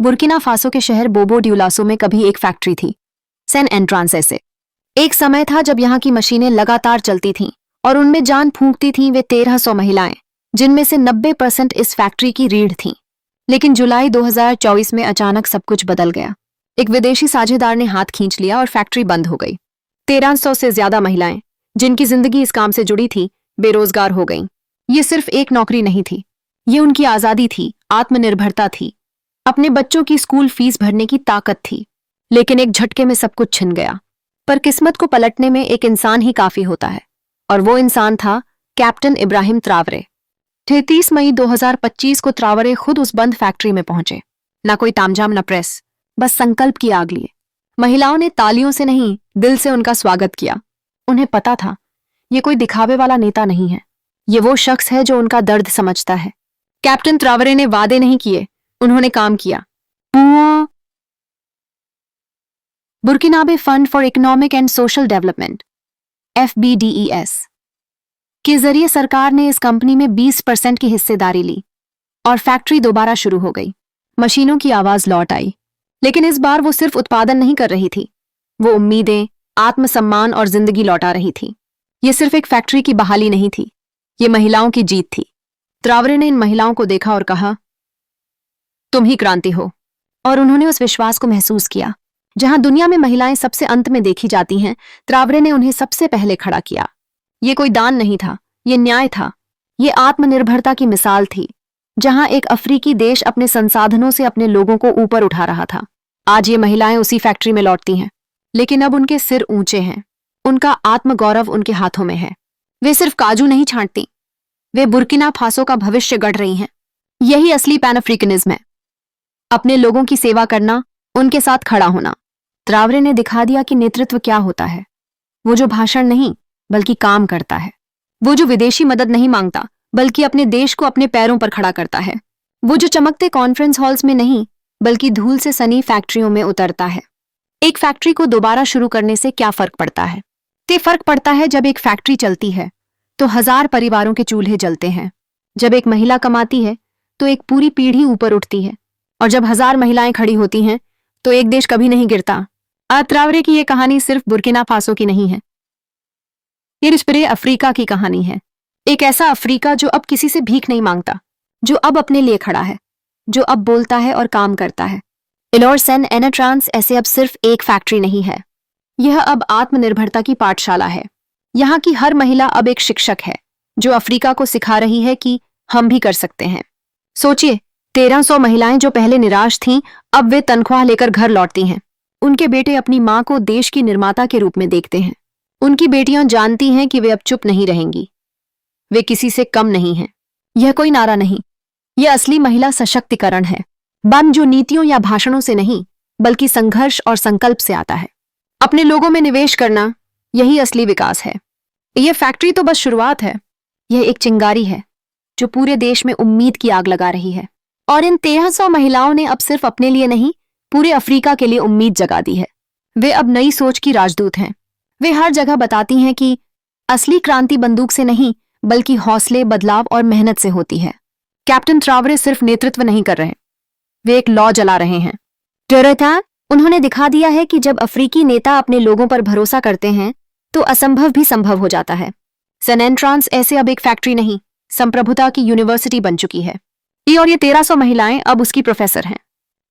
Burkina Faso के शहर बोबो ड्यूलासो में कभी एक फैक्ट्री थी, सेन एंट्रांस ऐसे। एक समय था जब यहाँ की मशीनें लगातार चलती थीं और उनमें जान फूंकती थीं वे 1300 महिलाएं, जिनमें से 90% इस फैक्ट्री की रीढ़ थीं। लेकिन जुलाई 2024 में अचानक सब कुछ बदल गया। एक विदेशी साझेदार ने हाथ खींच लिया और फैक्ट्री बंद हो गई। 1300 से ज्यादा महिलाएं, जिनकी जिंदगी इस काम से जुड़ी थी, बेरोजगार हो गईं। ये सिर्फ एक नौकरी नहीं थी, ये उनकी आजादी थी, आत्मनिर्भरता थी, अपने बच्चों की स्कूल फीस भरने की ताकत थी। लेकिन एक झटके में सब कुछ छिन गया। पर किस्मत को पलटने में एक इंसान ही काफी होता है, और वो इंसान था कैप्टन इब्राहिम त्रावरे। 33 मई 2025 को त्रावरे खुद उस बंद फैक्ट्री में पहुंचे। ना कोई तामझाम, न प्रेस, बस संकल्प की आग लिए। महिलाओं ने तालियों से नहीं, दिल से उनका स्वागत किया। उन्हें पता था ये कोई दिखावे वाला नेता नहीं है, ये वो शख्स है जो उनका दर्द समझता है। कैप्टन त्रावरे ने वादे नहीं किए, उन्होंने काम किया। Burkinabe fund for economic and social development FBDES के जरिए सरकार ने इस कंपनी में 20% की हिस्सेदारी ली और फैक्ट्री दोबारा शुरू हो गई। मशीनों की आवाज लौट आई, लेकिन इस बार वो सिर्फ उत्पादन नहीं कर रही थी, वो उम्मीदें, आत्मसम्मान और जिंदगी लौटा रही थी। ये सिर्फ एक फैक्ट्री की बहाली नहीं थी, ये महिलाओं की जीत थी। त्रावरे ने इन महिलाओं को देखा और कहा, तुम ही क्रांति हो। और उन्होंने उस विश्वास को महसूस किया। जहां दुनिया में महिलाएं सबसे अंत में देखी जाती हैं, त्रावरे ने उन्हें सबसे पहले खड़ा किया। ये कोई दान नहीं था, ये न्याय था, ये आत्मनिर्भरता की मिसाल थी। जहां एक अफ्रीकी देश अपने संसाधनों से अपने लोगों को ऊपर उठा रहा था, आज ये महिलाएं उसी फैक्ट्री में लौटती हैं। लेकिन अब उनके सिर ऊंचे हैं, उनका आत्मगौरव उनके हाथों में है। वे सिर्फ काजू नहीं छांटती, वे बुर्किना फासो का भविष्य गढ़ रही हैं। यही असली पैन अफ्रीकनिज्म है, अपने लोगों की सेवा करना, उनके साथ खड़ा होना। त्रावरे ने दिखा दिया कि नेतृत्व क्या होता है। वो जो भाषण नहीं बल्कि काम करता है। वो जो विदेशी मदद नहीं मांगता बल्कि अपने देश को अपने पैरों पर खड़ा करता है। वो जो चमकते कॉन्फ्रेंस हॉल्स में नहीं बल्कि धूल से सनी फैक्ट्रियों में उतरता है। एक फैक्ट्री को दोबारा शुरू करने से क्या फर्क पड़ता है? ते फर्क पड़ता है जब एक फैक्ट्री चलती है तो 1000 परिवारों के चूल्हे जलते हैं। जब एक महिला कमाती है तो एक पूरी पीढ़ी ऊपर उठती है, और जब 1000 महिलाएं खड़ी होती हैं तो एक देश कभी नहीं गिरता। त्रावरे की ये कहानी सिर्फ बुर्किना फासो की नहीं है, ये पूरे अफ्रीका की कहानी है। एक ऐसा अफ्रीका जो अब किसी से भीख नहीं मांगता, जो अब अपने लिए खड़ा है, जो अब बोलता है और काम करता है। इलोर सेन एंट्रांस ऐसे अब सिर्फ एक फैक्ट्री नहीं है, यह अब आत्मनिर्भरता की पाठशाला है। यहाँ की हर महिला अब एक शिक्षक है जो अफ्रीका को सिखा रही है कि हम भी कर सकते हैं। सोचिए, 1300 महिलाएं जो पहले निराश थीं, अब वे तनख्वाह लेकर घर लौटती हैं। उनके बेटे अपनी मां को देश की निर्माता के रूप में देखते हैं। उनकी बेटियां जानती हैं कि वे अब चुप नहीं रहेंगी, वे किसी से कम नहीं हैं। यह कोई नारा नहीं, यह असली महिला सशक्तिकरण है। बंद जो नीतियों या भाषणों से नहीं बल्कि संघर्ष और संकल्प से आता है। अपने लोगों में निवेश करना, यही असली विकास है। यह फैक्ट्री तो बस शुरुआत है, यह एक चिंगारी है जो पूरे देश में उम्मीद की आग लगा रही है। और इन 1300 महिलाओं ने अब सिर्फ अपने लिए नहीं, पूरे अफ्रीका के लिए उम्मीद जगा दी है। वे अब नई सोच की राजदूत हैं। वे हर जगह बताती हैं कि असली क्रांति बंदूक से नहीं बल्कि हौसले, बदलाव और मेहनत से होती है। कैप्टन त्रावरे सिर्फ नेतृत्व नहीं कर रहे, वे एक लौ जला रहे हैं। उन्होंने दिखा दिया है कि जब अफ्रीकी नेता अपने लोगों पर भरोसा करते हैं तो असंभव भी संभव हो जाता है। सेन एंट्रांस ऐसे अब एक फैक्ट्री नहीं, संप्रभुता की यूनिवर्सिटी बन चुकी है। ये 1300 महिलाएं अब उसकी प्रोफेसर हैं।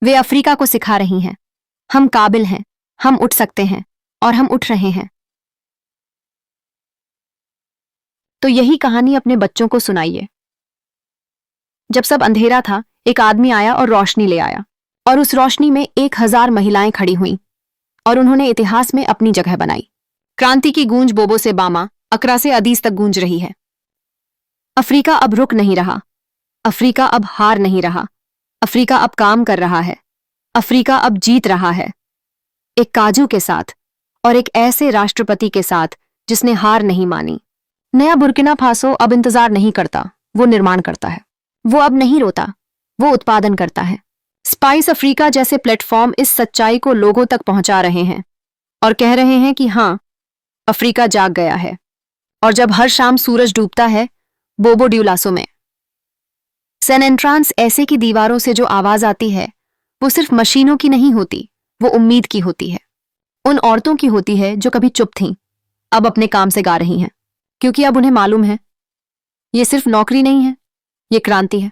वे अफ्रीका को सिखा रही हैं, हम काबिल हैं, हम उठ सकते हैं, और हम उठ रहे हैं। तो यही कहानी अपने बच्चों को सुनाइए। जब सब अंधेरा था, एक आदमी आया और रोशनी ले आया, और उस रोशनी में 1000 महिलाएं खड़ी हुईं, और उन्होंने इतिहास में अपनी जगह बनाई। क्रांति की गूंज बोबो से बामा, अकरा से अदीस तक गूंज रही है। अफ्रीका अब रुक नहीं रहा, अफ्रीका अब हार नहीं रहा, अफ्रीका अब काम कर रहा है, अफ्रीका अब जीत रहा है। एक काजू के साथ और एक ऐसे राष्ट्रपति के साथ जिसने हार नहीं मानी। नया बुर्किना फासो अब इंतजार नहीं करता, वो निर्माण करता है। वो अब नहीं रोता, वो उत्पादन करता है। स्पाइस अफ्रीका जैसे प्लेटफॉर्म इस सच्चाई को लोगों तक पहुंचा रहे हैं और कह रहे हैं कि हाँ, अफ्रीका जाग गया है। और जब हर शाम सूरज डूबता है बोबो ड्यूलासो में, सेन एंट्रांस ऐसे की दीवारों से जो आवाज आती है वो सिर्फ मशीनों की नहीं होती, वो उम्मीद की होती है। उन औरतों की होती है जो कभी चुप थीं, अब अपने काम से गा रही हैं, क्योंकि अब उन्हें मालूम है ये सिर्फ नौकरी नहीं है, ये क्रांति है।